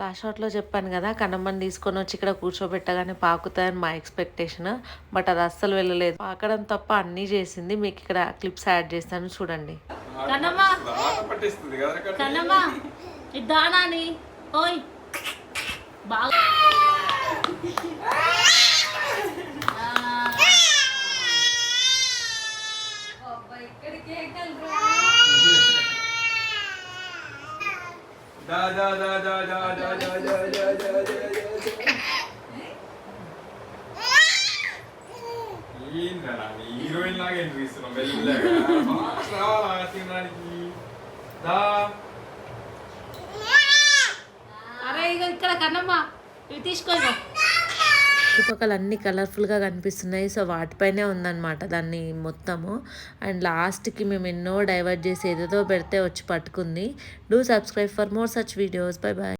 Last షాట్లో చెప్పాను కదా, కన్నమ్మని తీసుకొని వచ్చి ఇక్కడ కూర్చోబెట్టగానే పాకుతాయని మా ఎక్స్పెక్టేషన్. బట్ అది అస్సలు వెళ్ళలేదు. పాకడం తప్ప అన్నీ చేసింది. మీకు ఇక్కడ క్లిప్స్ యాడ్ చేస్తాను చూడండి. బాగా హీరోయిన్ లాగా ఎంట్రీ ఇస్తున్నాం మెల్లగా తినడానికి. అరే ఇగో ఇక్కడ కన్నమ్మ ఇవి తీసుకో. చుట్టుపక్కల అన్ని కలర్ఫుల్గా కనిపిస్తున్నాయి. సో వాటిపైనే ఉందన్నమాట దాన్ని మొత్తము. అండ్ లాస్ట్కి మేము ఎన్నో డైవర్ట్ చేసి ఏదేదో పెడితే వచ్చి పట్టుకుంది. Do subscribe for more such videos. Bye bye.